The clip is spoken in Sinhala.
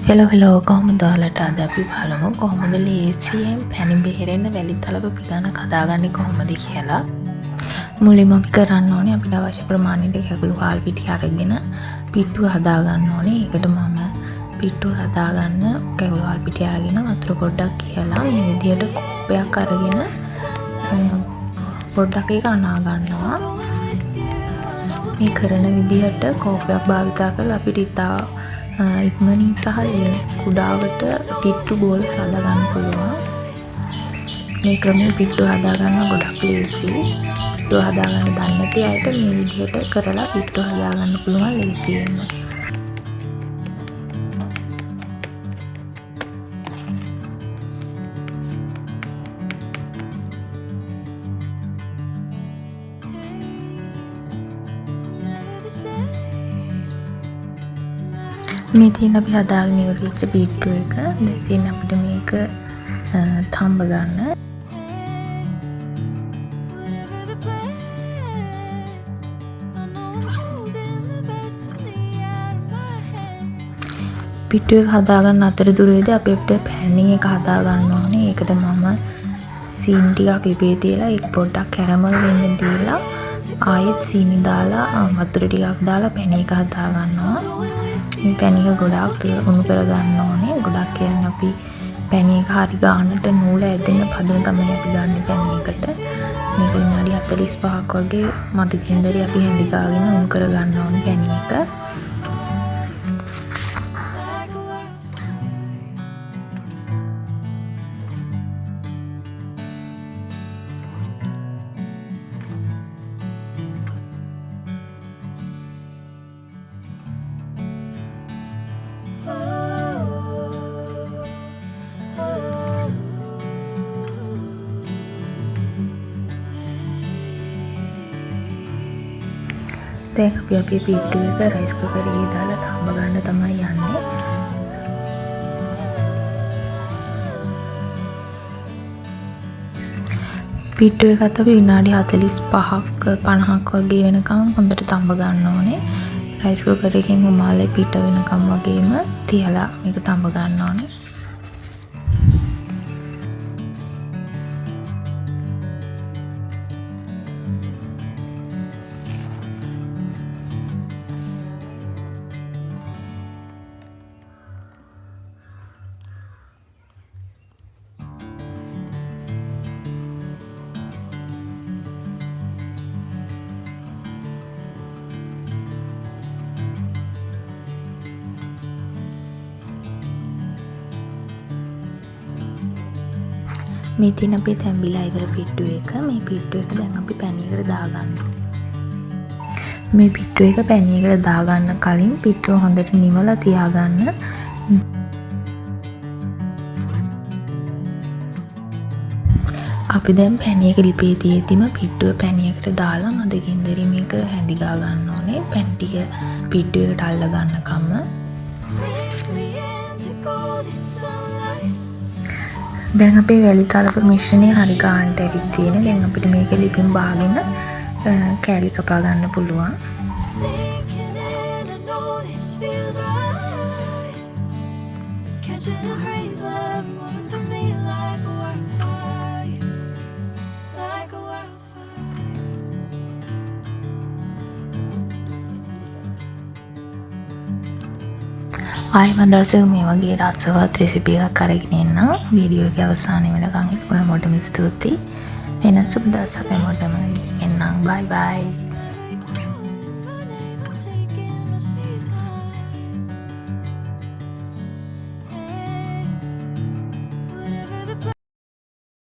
හෙලෝ කොහොමද ඔයාලට අද අපි බලමු කොහොමද ලේසියෙන් පැණි බෙහෙරෙන්න වැලි තලප පිඟානක් හදාගන්නේ කොහොමද කියලා. මුලින්ම අපි කරන්න ඕනේ අපිට අවශ්‍ය ප්‍රමාණයට කැකුළු හාල් පිටි අරගෙන පිට්ටුව හදාගන්න ඕනේ. ඒකට මම පිට්ටුව හදාගන්න කැකුළු හාල් පිටි අරගෙන වතුර පොඩ්ඩක් කියලා මේ විදිහට කෝප්පයක් අරගෙන පොඩ්ඩක් ඒක අනා ගන්නවා. මේ කරන විදිහට කෝප්පයක් භාවිතා කරලා අපිට ඉතා ඉක්මනින් සහ කුඩාවට පිට්ටු බෝල සාදා ගන්න පුළුවන්. මේ ක්‍රමයේ පිට්ටු හදා ගන්න ගොඩක් ලේසියි. පිට්ටු හදා ගන්න දන්නේ නැති අයට මේ විදිහට කරලා පිට්ටු හදා ගන්න පුළුවන් ලේසියෙන්ම. මේ තියෙන අපි හදාගෙන ඉවරෙච්ච පිට්ටු එක දැන් තියෙන අපිට මේක තඹ ගන්න. පිට්ටු එක හදාගන්න අතරතුරේදී අපිට පැණි එක හදා ගන්න ඕනේ. ඒකට මම සීනි ටිකක් ලිපේ තියලා ඒක පොඩ්ඩක් කැරමල් වෙන්න දීලා ආයෙත් සීනි දාලා වතුර ටිකක් දාලා පැණි එක හදා ගන්නවා. මේ පැණි එක ගොඩාක් උණු කර ගන්න ඕනේ. ගොඩක් කියන්නේ අපි පැණි එක හරි ගන්නට නූල ඇදෙන පදම තමයි අපි ගන්න පැණි එකට. මේක විනාඩි 45ක් වගේ මදිකින්දරි අපි හැඳි ගාගෙන උණු කර ගන්න ඕනේ පැණි එක. දැන් අපි අපේ පිට්ටු එක රයිස් කුකරේ දාලා තඹ ගන්න තමයි යන්නේ. පිට්ටු එකත් අපි විනාඩි 45ක් 50ක් වගේ වෙනකම් හොඳට තඹ ගන්න ඕනේ. රයිස් කුකර් එකෙන් උමාලේ පිට වෙනකම් වගේම තියලා මේක තඹ ගන්න ඕනේ. මේ තියෙන අපේ තැඹිලා ඉවර පිට්ටු එක. මේ පිට්ටු එක දැන් අපි පැණියකට දාගන්න. මේ පිට්ටු එක පැණියකට දාගන්න කලින් පිට්ටුව හොඳට නිවලා තියාගන්න. අපි දැන් පැණියක ලිපේ තියෙද්දිම පිට්ටුව පැණියකට දාලා මදකින්දරි මේක හැඳි ගා ගන්න ඕනේ. පැණි ටික පිට්ටු එකට අල්ල ගන්නකම. දැන් අපේ වැලි තලප මිශ්‍රණය හරි ගන්නට ඇවිත් තියෙන. දැන් අපිට මේක ලිපින් බාගෙන කෑලි කපා ගන්න පුළුවන්. ආයෙම දවසක මේ වගේ රසවත් රෙසිපි එකක් අරගෙන එන්නම්. වීඩියෝ එක අවසානයේ වෙනකන් ඔයාලටම ස්තුතියි. වෙන සුබ දවසක් හැමෝටම එන්නම්. බයි බයි.